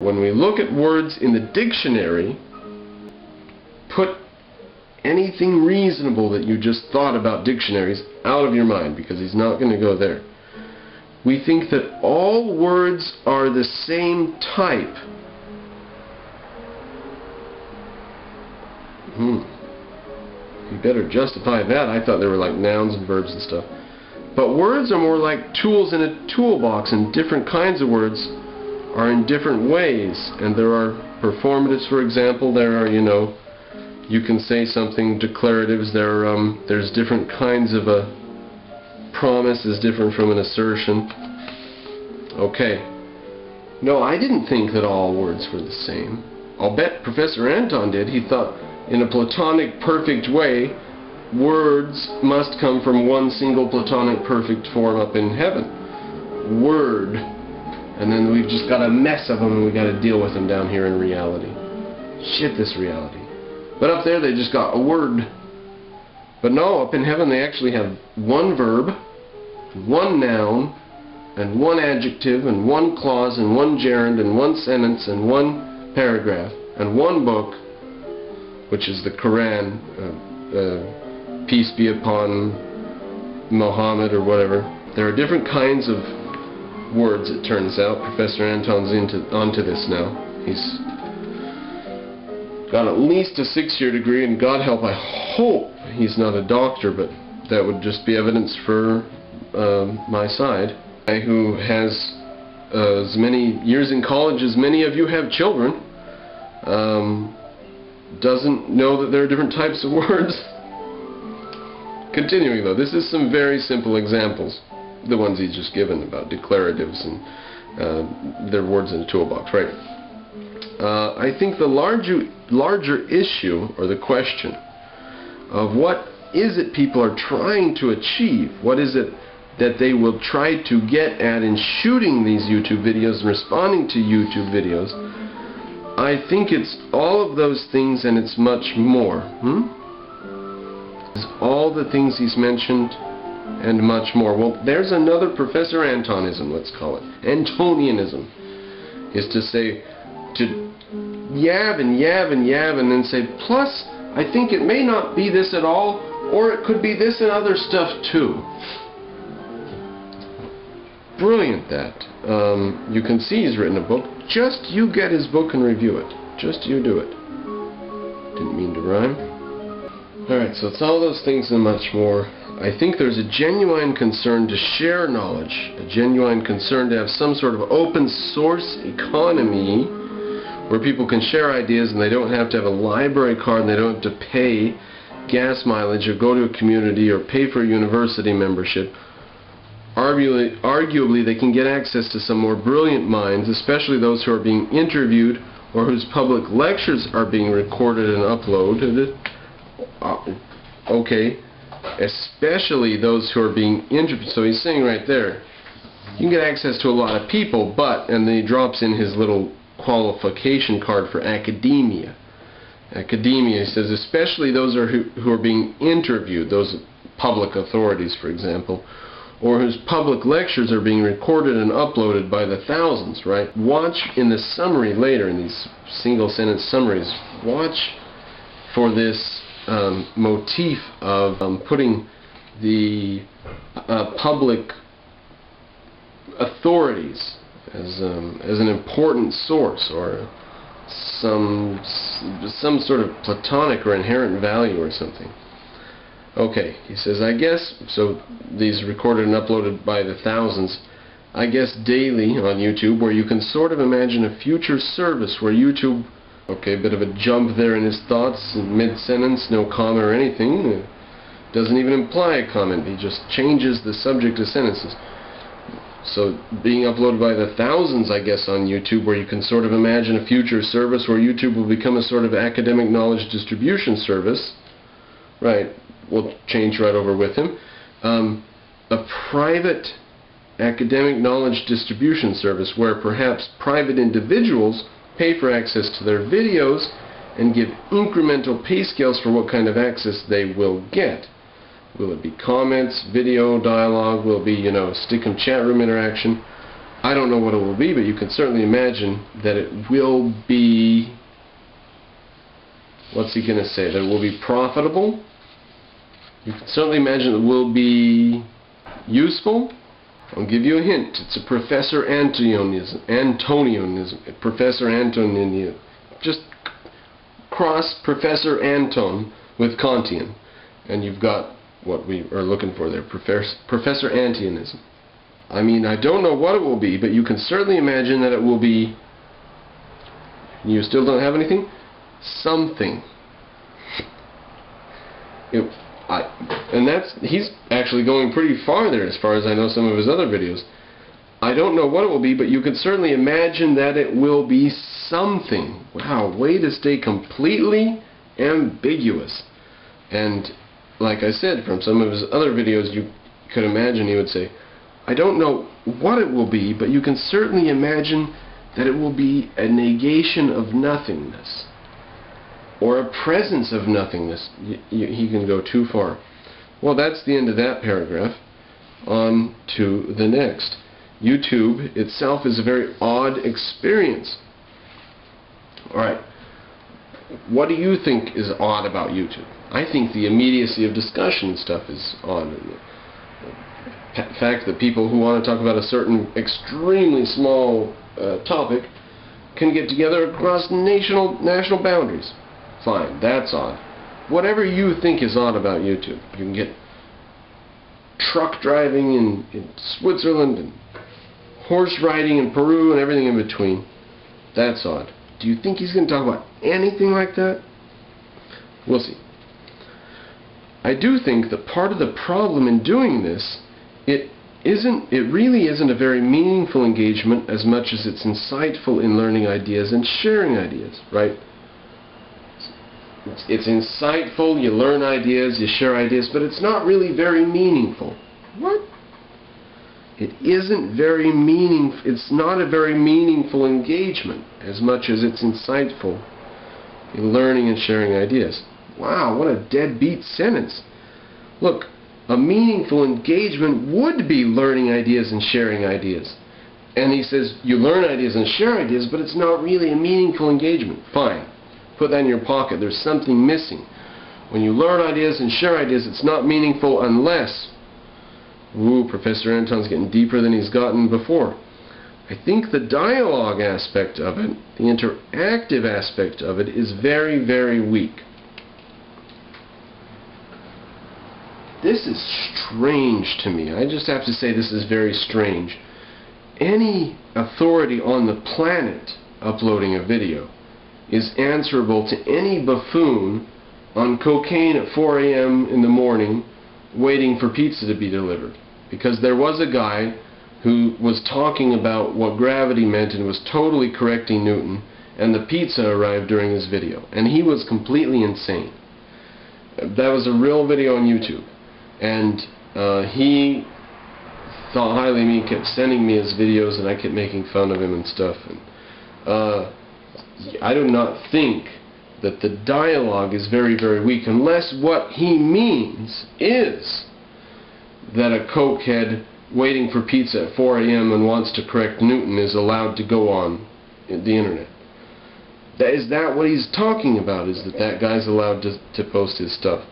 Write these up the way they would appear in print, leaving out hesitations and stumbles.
When we look at words in the dictionary, put anything reasonable that you just thought about dictionaries out of your mind, because he's not going to go there. We think that all words are the same type. You better justify that. I thought they were like nouns and verbs and stuff. But words are more like tools in a toolbox, and different kinds of words are in different ways. And there are performatives, for example. There are, you can say something declaratives. There's different kinds of a promise is different from an assertion. Okay. No, I didn't think that all words were the same. I'll bet Professoranton did. He thought in a Platonic perfect way, words must come from one single Platonic perfect form up in heaven. Word. And then we've just got a mess of them and we've got to deal with them down here in reality. Shit, this reality. But up there they just got a word. But no, up in heaven they actually have one verb, one noun, and one adjective, and one clause, and one gerund, and one sentence, and one paragraph, and one book, which is the Quran, peace be upon Muhammad or whatever. There are different kinds of words, it turns out. Professoranton's onto this now. He's got at least a 6-year degree, and God help, I hope he's not a doctor, but that would just be evidence for my side. I who has as many years in college as many of you have children doesn't know that there are different types of words. Continuing though, this is some very simple examples, the ones he's just given about declaratives and their words in a toolbox, right? I think the larger issue, or the question of what is it people are trying to achieve, what is it that they will try to get at in shooting these YouTube videos and responding to YouTube videos, I think it's all of those things and it's much more. It's all the things he's mentioned and much more. Well, there's another Professorantonism, let's call it. Antonianism is to say, to yab and yab and yab and then say, plus, I think it may not be this at all, or it could be this and other stuff too. Brilliant, that. You can see he's written a book. Just you get his book and review it. Just you do it. Didn't mean to rhyme. Alright, so it's all those things and much more. I think there's a genuine concern to share knowledge, a genuine concern to have some sort of open source economy where people can share ideas and they don't have to have a library card and they don't have to pay gas mileage or go to a community or pay for a university membership. Arguably, they can get access to some more brilliant minds, especially those who are being interviewed or whose public lectures are being recorded and uploaded. Okay, especially those who are being interviewed. So he's saying right there, you can get access to a lot of people, but, and then he drops in his little qualification card for academia. Academia, he says, especially those who are being interviewed, those public authorities, for example, or whose public lectures are being recorded and uploaded by the thousands, right? Watch in the summary later, in these single sentence summaries, watch for this motif of putting the public authorities as an important source, or some sort of Platonic or inherent value or something. Okay, he says, I guess, so these recorded and uploaded by the thousands, I guess daily on YouTube, where you can sort of imagine a future service where YouTube, okay, a bit of a jump there in his thoughts, mid-sentence, no comma or anything, doesn't even imply a comment, he just changes the subject of sentences. So being uploaded by the thousands, I guess, on YouTube, where you can sort of imagine a future service where YouTube will become a sort of academic knowledge distribution service, right? We'll change right over with him. A private academic knowledge distribution service where perhaps private individuals pay for access to their videos and give incremental pay scales for what kind of access they will get. Will it be comments, video, dialogue? Will it be, stick and chat room interaction? I don't know what it will be, but you can certainly imagine that it will be, what's he going to say, that it will be profitable. You can certainly imagine it will be useful. I'll give you a hint. It's a Professorantonism. Professorantonism. Just cross Professoranton with Kantian, and you've got what we are looking for there, Professorantonism. I mean, I don't know what it will be, but you can certainly imagine that it will be, you still don't have anything? Something. He's actually going pretty far there, as far as I know some of his other videos. I don't know what it will be, but you can certainly imagine that it will be something. Wow, way to stay completely ambiguous. And like I said, from some of his other videos, you could imagine he would say, I don't know what it will be, but you can certainly imagine that it will be a negation of nothingness, or a presence of nothingness. He can go too far. Well, that's the end of that paragraph. On to the next. YouTube itself is a very odd experience. Alright, what do you think is odd about YouTube? I think the immediacy of discussion and stuff is odd. The fact that people who want to talk about a certain extremely small topic can get together across national boundaries. Fine, that's odd. Whatever you think is odd about YouTube. You can get truck driving in Switzerland and horse riding in Peru and everything in between. That's odd. Do you think he's going to talk about anything like that? We'll see. I do think that part of the problem in doing this, it really isn't a very meaningful engagement as much as it's insightful in learning ideas and sharing ideas, right? It's insightful, you learn ideas, you share ideas, but it's not really very meaningful. What? It isn't very meaningful. It's not a very meaningful engagement as much as it's insightful in learning and sharing ideas. Wow, what a deadbeat sentence. Look, a meaningful engagement would be learning ideas and sharing ideas. And he says you learn ideas and share ideas, but it's not really a meaningful engagement. Fine. Put that in your pocket. There's something missing. When you learn ideas and share ideas, it's not meaningful unless... Ooh, Professoranton's getting deeper than he's gotten before. I think the dialogue aspect of it, the interactive aspect of it, is very, very weak. This is strange to me. I just have to say this is very strange. Any authority on the planet uploading a video is answerable to any buffoon on cocaine at 4 a.m. in the morning waiting for pizza to be delivered. Because there was a guy who was talking about what gravity meant and was totally correcting Newton, and the pizza arrived during his video. And he was completely insane. That was a real video on YouTube. And he thought highly of me, kept sending me his videos, and I kept making fun of him and stuff. And I do not think that the dialogue is very, very weak, unless what he means is that a cokehead waiting for pizza at 4 a.m. and wants to correct Newton is allowed to go on the internet. Is that what he's talking about, is that guy's allowed to post his stuff?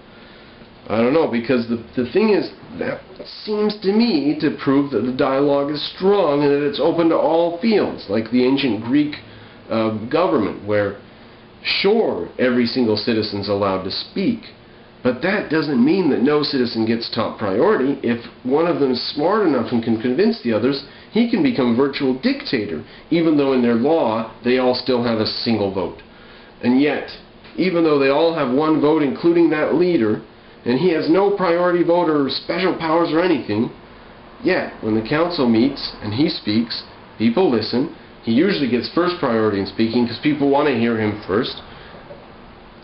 I don't know, because the thing is, that seems to me to prove that the dialogue is strong and that it's open to all fields, like the ancient Greek government, where sure, every single citizen's allowed to speak, but that doesn't mean that no citizen gets top priority. If one of them is smart enough and can convince the others, he can become a virtual dictator, even though in their law they all still have a single vote. And yet, even though they all have one vote, including that leader, and he has no priority vote or special powers or anything, yet when the council meets and he speaks, people listen. He usually gets first priority in speaking because people want to hear him first,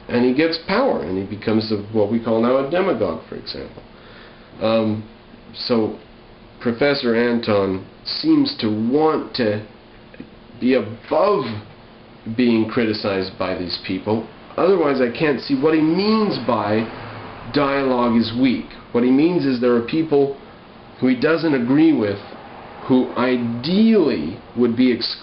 and he gets power, and he becomes what we call now a demagogue, for example. So Professoranton seems to want to be above being criticized by these people. Otherwise, I can't see what he means by dialogue is weak. What he means is there are people who he doesn't agree with who ideally would be excluded